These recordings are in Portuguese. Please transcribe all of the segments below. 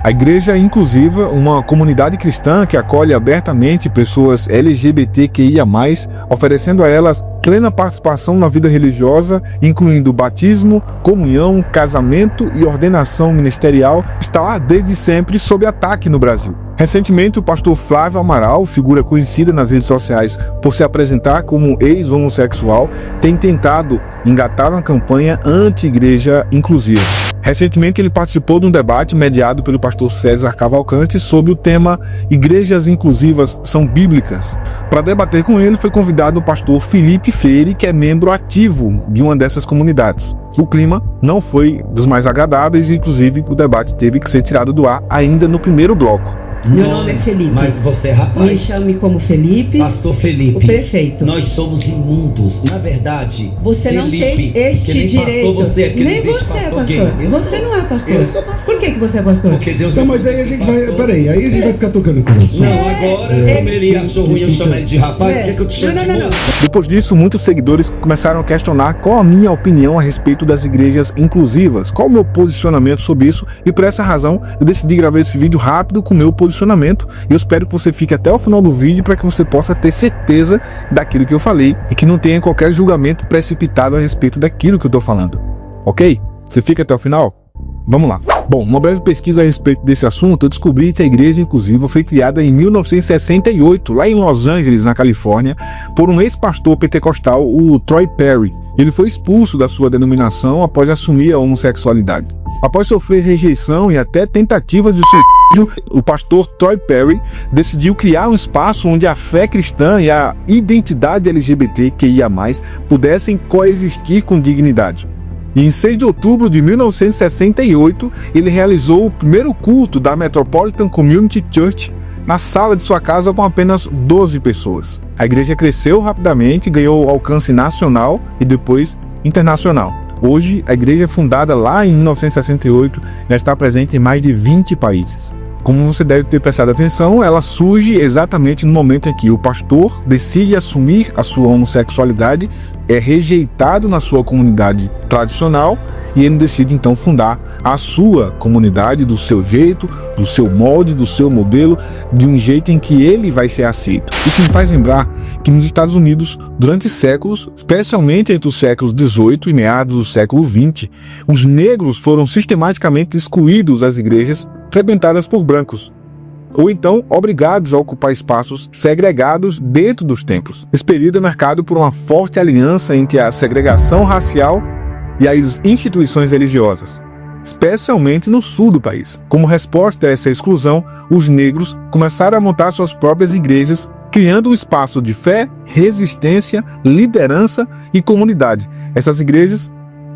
A Igreja Inclusiva, uma comunidade cristã que acolhe abertamente pessoas LGBTQIA+, oferecendo a elas plena participação na vida religiosa, incluindo batismo, comunhão, casamento e ordenação ministerial, está desde sempre sob ataque no Brasil. Recentemente, o pastor Flávio Amaral, figura conhecida nas redes sociais por se apresentar como ex-homossexual, tem tentado engatar uma campanha anti-igreja inclusiva. Recentemente, ele participou de um debate mediado pelo pastor César Cavalcante sobre o tema Igrejas Inclusivas são Bíblicas. Para debater com ele, foi convidado o pastor Felipe Freire, que é membro ativo de uma dessas comunidades. O clima não foi dos mais agradáveis e, inclusive, o debate teve que ser tirado do ar ainda no primeiro bloco. Meu nome é Felipe. Mas você é rapaz. Me chame como Felipe. Pastor Felipe. O perfeito. Nós somos imundos. Na verdade, você Felipe, não tem este nem direito. Pastor você é, nem você é pastor. Você não é pastor. Eu sou pastor. Por que você é pastor? Porque Deus não, mas aí a gente vai. Peraí, aí a gente vai ficar tocando com isso. Não, agora como ele achou ruim eu chamar ele de rapaz, o que eu te chamo de moço? Depois disso, muitos seguidores começaram a questionar qual a minha opinião a respeito das igrejas inclusivas, qual o meu posicionamento sobre isso, e por essa razão eu decidi gravar esse vídeo rápido com o meu posicionamento. Eu espero que você fique até o final do vídeo para que você possa ter certeza daquilo que eu falei e que não tenha qualquer julgamento precipitado a respeito daquilo que eu estou falando. Ok? Você fica até o final? Vamos lá. Bom, uma breve pesquisa a respeito desse assunto, eu descobri que a Igreja Inclusiva foi criada em 1968, lá em Los Angeles, na Califórnia, por um ex-pastor pentecostal, o Troy Perry. Ele foi expulso da sua denominação após assumir a homossexualidade. Após sofrer rejeição e até tentativas de suicídio, o pastor Troy Perry decidiu criar um espaço onde a fé cristã e a identidade LGBTQIA+, pudessem coexistir com dignidade. E em 6 de outubro de 1968, ele realizou o primeiro culto da Metropolitan Community Church na sala de sua casa com apenas 12 pessoas. A igreja cresceu rapidamente, ganhou alcance nacional e depois internacional. Hoje, a igreja fundada lá em 1968 já está presente em mais de 20 países. Como você deve ter prestado atenção, ela surge exatamente no momento em que o pastor decide assumir a sua homossexualidade, é rejeitado na sua comunidade tradicional e ele decide então fundar a sua comunidade do seu jeito, do seu molde, do seu modelo, de um jeito em que ele vai ser aceito. Isso me faz lembrar que nos Estados Unidos, durante séculos, especialmente entre os séculos XVIII e meados do século XX, os negros foram sistematicamente excluídos das igrejas frequentadas por brancos, ou então obrigados a ocupar espaços segregados dentro dos templos. Esse período é marcado por uma forte aliança entre a segregação racial e as instituições religiosas, especialmente no sul do país. Como resposta a essa exclusão, os negros começaram a montar suas próprias igrejas, criando um espaço de fé, resistência, liderança e comunidade. Essas igrejas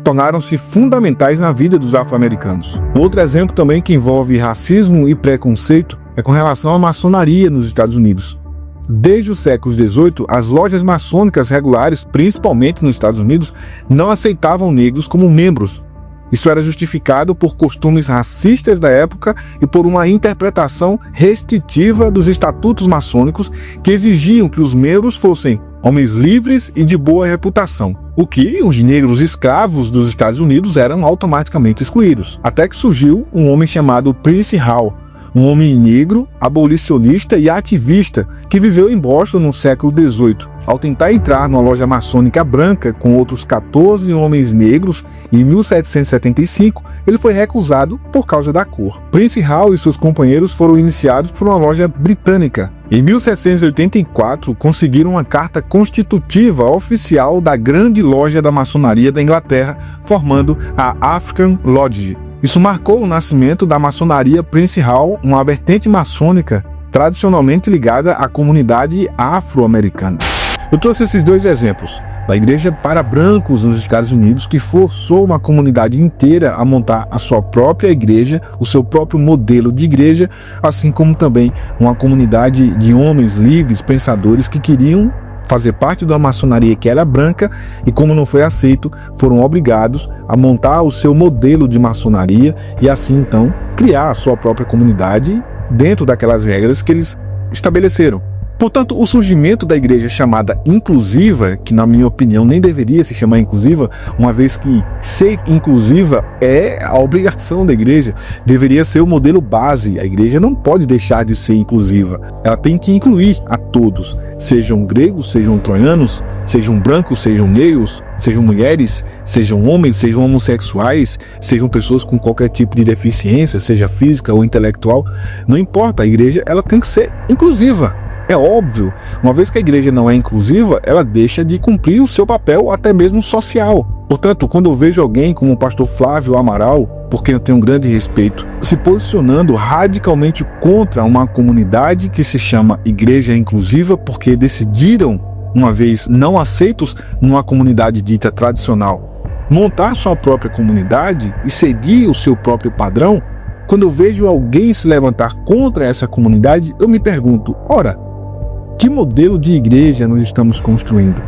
tornaram-se fundamentais na vida dos afro-americanos. Outro exemplo também que envolve racismo e preconceito é com relação à maçonaria nos Estados Unidos. Desde o século XVIII, as lojas maçônicas regulares, principalmente nos Estados Unidos, não aceitavam negros como membros. Isso era justificado por costumes racistas da época e por uma interpretação restritiva dos estatutos maçônicos que exigiam que os membros fossem homens livres e de boa reputação, o que os negros escravos dos Estados Unidos eram automaticamente excluídos. Até que surgiu um homem chamado Prince Hall, um homem negro, abolicionista e ativista que viveu em Boston no século XVIII. Ao tentar entrar numa loja maçônica branca com outros 14 homens negros, em 1775, ele foi recusado por causa da cor. Prince Hall e seus companheiros foram iniciados por uma loja britânica. Em 1784, conseguiram uma carta constitutiva oficial da grande loja da maçonaria da Inglaterra, formando a African Lodge. Isso marcou o nascimento da maçonaria Prince Hall, uma vertente maçônica tradicionalmente ligada à comunidade afro-americana. Eu trouxe esses dois exemplos da igreja para brancos nos Estados Unidos, que forçou uma comunidade inteira a montar a sua própria igreja, o seu próprio modelo de igreja, assim como também uma comunidade de homens livres, pensadores que queriam fazer parte da maçonaria que era branca e, como não foi aceito, foram obrigados a montar o seu modelo de maçonaria e assim então criar a sua própria comunidade dentro daquelas regras que eles estabeleceram. Portanto, o surgimento da igreja chamada inclusiva, que na minha opinião nem deveria se chamar inclusiva, uma vez que ser inclusiva é a obrigação da igreja, deveria ser o modelo base. A igreja não pode deixar de ser inclusiva. Ela tem que incluir a todos, sejam gregos, sejam troianos, sejam brancos, sejam negros, sejam mulheres, sejam homens, sejam homossexuais, sejam pessoas com qualquer tipo de deficiência, seja física ou intelectual. Não importa, a igreja ela tem que ser inclusiva. É óbvio, uma vez que a igreja não é inclusiva, ela deixa de cumprir o seu papel até mesmo social. Portanto, quando eu vejo alguém como o pastor Flávio Amaral, por quem eu tenho um grande respeito, se posicionando radicalmente contra uma comunidade que se chama Igreja Inclusiva, porque decidiram, uma vez não aceitos numa comunidade dita tradicional, montar sua própria comunidade e seguir o seu próprio padrão, quando eu vejo alguém se levantar contra essa comunidade, eu me pergunto, ora, que modelo de igreja nós estamos construindo?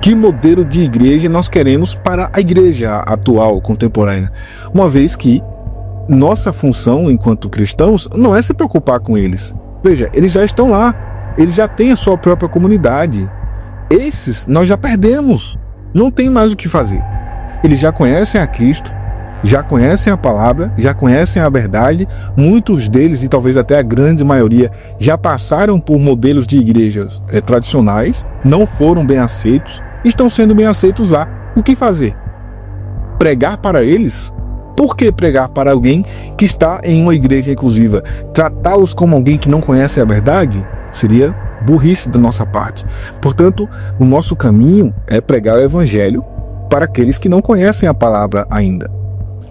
Que modelo de igreja nós queremos para a igreja atual, contemporânea? Uma vez que nossa função enquanto cristãos não é se preocupar com eles. Veja, eles já estão lá, eles já têm a sua própria comunidade. Esses nós já perdemos, não tem mais o que fazer. Eles já conhecem a Cristo, já conhecem a palavra, já conhecem a verdade, muitos deles, e talvez até a grande maioria, já passaram por modelos de igrejas tradicionais, não foram bem aceitos, estão sendo bem aceitos lá. O que fazer? Pregar para eles? Por que pregar para alguém que está em uma igreja inclusiva? Tratá-los como alguém que não conhece a verdade? Seria burrice da nossa parte. Portanto, o nosso caminho é pregar o evangelho para aqueles que não conhecem a palavra ainda.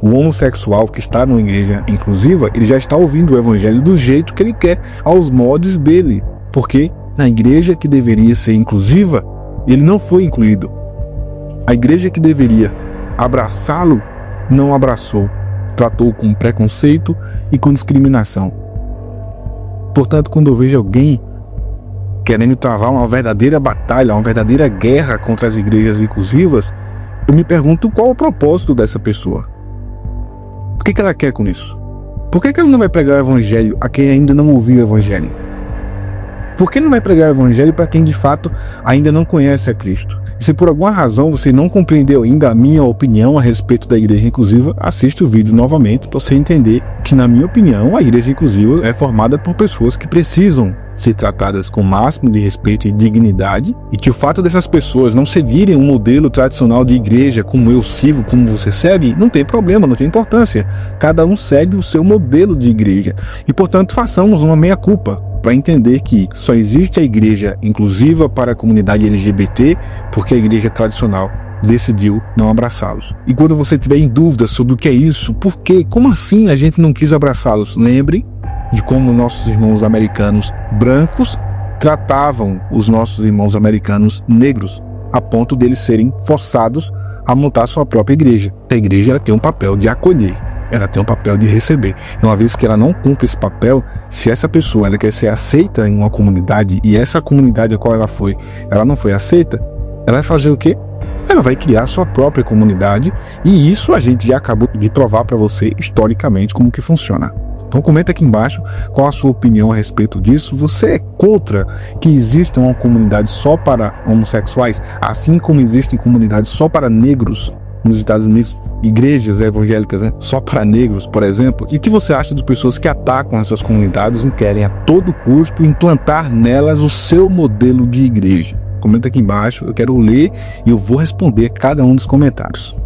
O homossexual que está numa igreja inclusiva, ele já está ouvindo o evangelho do jeito que ele quer, aos moldes dele. Porque na igreja que deveria ser inclusiva, ele não foi incluído. A igreja que deveria abraçá-lo, não abraçou. Tratou com preconceito e com discriminação. Portanto, quando eu vejo alguém querendo travar uma verdadeira batalha, uma verdadeira guerra contra as igrejas inclusivas, eu me pergunto qual o propósito dessa pessoa. O que ela quer com isso? Por que ela não vai pregar o evangelho a quem ainda não ouviu o evangelho? Por que não vai pregar o evangelho para quem de fato ainda não conhece a Cristo? E se por alguma razão você não compreendeu ainda a minha opinião a respeito da igreja inclusiva, assista o vídeo novamente para você entender que, na minha opinião, a igreja inclusiva é formada por pessoas que precisam ser tratadas com o máximo de respeito e dignidade, e que o fato dessas pessoas não seguirem um modelo tradicional de igreja como eu sigo, como você segue, não tem problema, não tem importância. Cada um segue o seu modelo de igreja e, portanto, façamos uma meia-culpa para entender que só existe a igreja inclusiva para a comunidade LGBT porque a igreja tradicional decidiu não abraçá-los. E quando você tiver em dúvida sobre o que é isso, por quê, como assim a gente não quis abraçá-los, lembre de como nossos irmãos americanos brancos tratavam os nossos irmãos americanos negros, a ponto deles serem forçados a montar sua própria igreja. A igreja ela tem um papel de acolher, ela tem um papel de receber. E uma vez que ela não cumpre esse papel, se essa pessoa ela quer ser aceita em uma comunidade e essa comunidade a qual ela não foi aceita, ela vai fazer o quê? Ela vai criar sua própria comunidade, e isso a gente já acabou de provar para você historicamente como que funciona. Então comenta aqui embaixo qual a sua opinião a respeito disso. Você é contra que exista uma comunidade só para homossexuais, assim como existem comunidades só para negros nos Estados Unidos, igrejas evangélicas, né, só para negros, por exemplo? E o que você acha de pessoas que atacam essas comunidades e querem a todo custo implantar nelas o seu modelo de igreja? Comenta aqui embaixo, eu quero ler e eu vou responder cada um dos comentários.